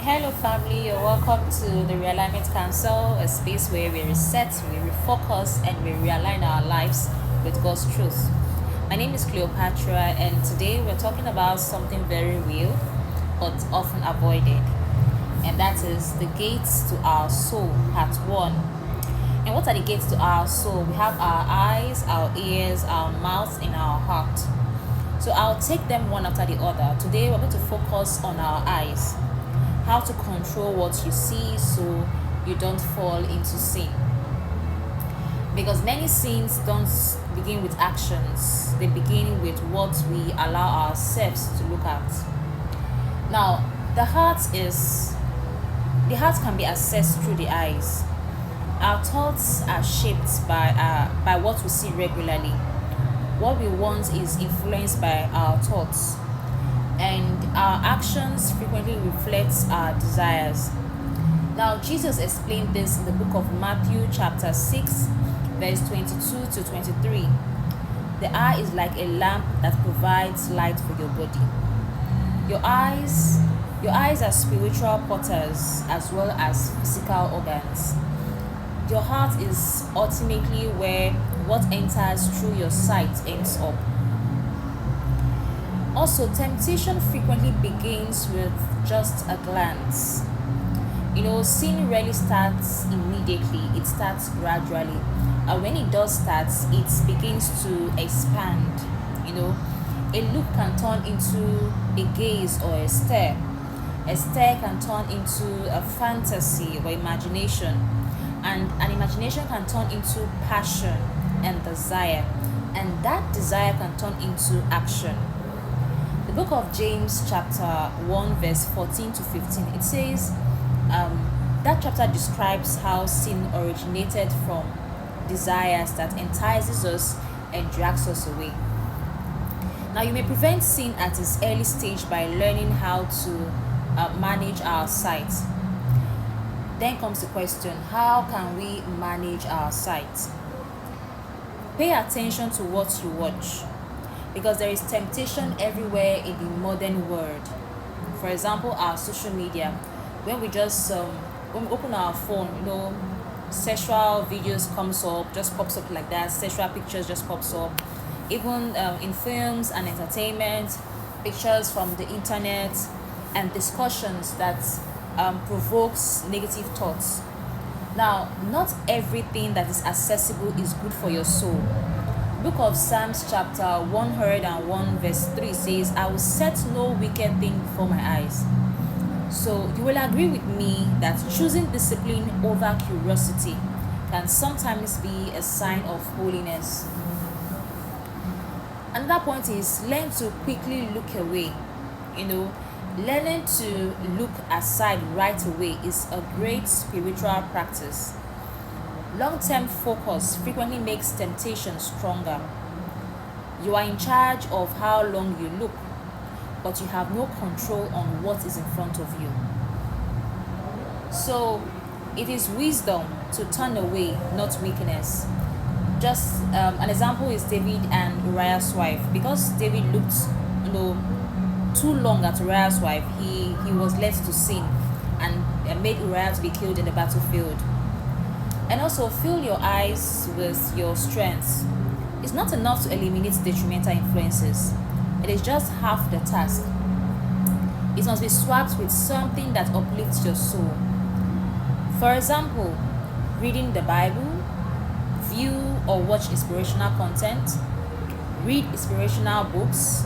Hello, family. You're welcome to the Realignment Council, a space where we reset, we refocus, and we realign our lives with God's truth. My name is Cleopatra, and today we're talking about something very real but often avoided, and that is the gates to our soul, part one. And what are the gates to our soul? We have our eyes, our ears, our mouth, and our heart. So I'll take them one after the other. Today we're going to focus on our eyes, how to control what you see so you don't fall into sin. Because many sins don't begin with actions, they begin with what we allow ourselves to look at. Now, the heart can be accessed through the eyes. Our thoughts are shaped by what we see regularly. What we want is influenced by our thoughts, and our actions frequently reflect our desires. Now, Jesus explained this in the book of Matthew, chapter 6, verse 22 to 23. The eye is like a lamp that provides light for your body. Your eyes are spiritual portals as well as physical organs. Your heart is ultimately where what enters through your sight ends up. Also, temptation frequently begins with just a glance. Sin rarely starts immediately, it starts gradually. And when it does start, it begins to expand. A look can turn into a gaze or a stare. A stare can turn into a fantasy or imagination. And an imagination can turn into passion and desire. And that desire can turn into action. The book of James, chapter 1, verse 14 to 15, it says, that chapter describes how sin originated from desires that entices us and drags us away. Now, you may prevent sin at its early stage by learning how to manage our sight. Then comes the question, how can we manage our sight? Pay attention to what you watch, because there is temptation everywhere in the modern world. For example, our social media. When we open our phone, sexual videos comes up, just pops up like that. Sexual pictures just pops up. Even in films and entertainment, pictures from the internet and discussions that provokes negative thoughts. Now, not everything that is accessible is good for your soul. Book of Psalms chapter 101 verse 3 says, I will set no wicked thing before my eyes. So you will agree with me that choosing discipline over curiosity can sometimes be a sign of holiness. Another point is learn to quickly look away. Learning to look aside right away is a great spiritual practice. Long-term focus frequently makes temptation stronger. You are in charge of how long you look, but you have no control on what is in front of you. So, it is wisdom to turn away, not weakness. Just an example is David and Uriah's wife. Because David looked, too long at Uriah's wife, he was led to sin and made Uriah to be killed in the battlefield. And also, fill your eyes with your strengths. It's not enough to eliminate detrimental influences. It is just half the task. It must be swapped with something that uplifts your soul. For example, reading the Bible, view or watch inspirational content, read inspirational books,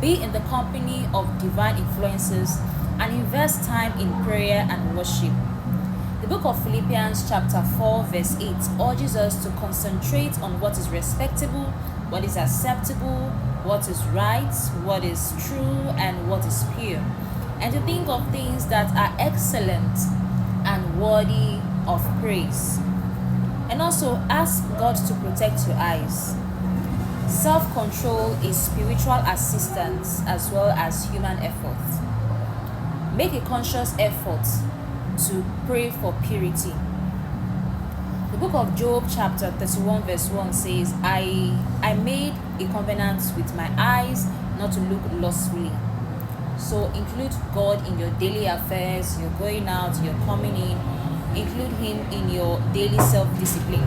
be in the company of divine influences, and invest time in prayer and worship. The book of Philippians chapter 4 verse 8 urges us to concentrate on what is respectable, what is acceptable, what is right, what is true, and what is pure, and to think of things that are excellent and worthy of praise. And also ask God to protect your eyes. Self-control is spiritual assistance as well as human effort. Make a conscious effort to pray for purity. The book of Job chapter 31 verse 1 says, I made a covenant with my eyes not to look lustfully. So include God in your daily affairs, you're going out, you're coming in. Include Him in your daily self discipline.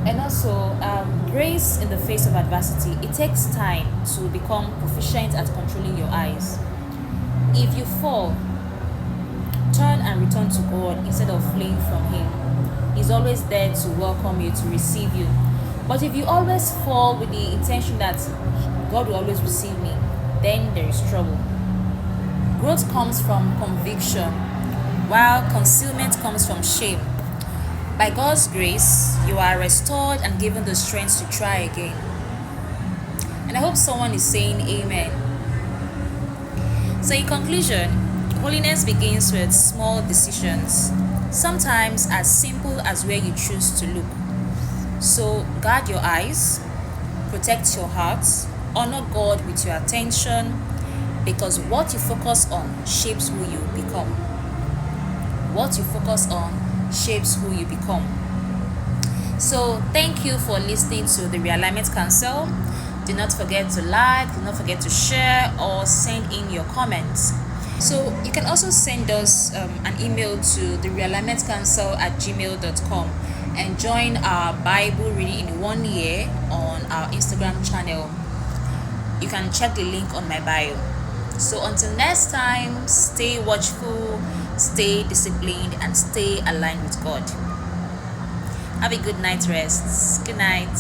And also, grace in the face of adversity. It takes time to become proficient at controlling your eyes. If you fall, turn and return to God instead of fleeing from Him. He's always there to welcome you, to receive you. But if you always fall with the intention that God will always receive me, then there is trouble. Growth comes from conviction, while concealment comes from shame. By God's grace, you are restored and given the strength to try again. And I hope someone is saying amen. So, in conclusion, holiness begins with small decisions, sometimes as simple as where you choose to look. So, guard your eyes, protect your heart, honor God with your attention, because what you focus on shapes who you become. What you focus on shapes who you become. So, thank you for listening to the Realignment Council. Do not forget to like, do not forget to share, or send in your comments. So, you can also send us an email to the realignmentcouncil@gmail.com and join our Bible reading in 1 year on our Instagram channel. You can check the link on my bio. So until next time, stay watchful, stay disciplined, and stay aligned with God. Have a good night rest. Good night.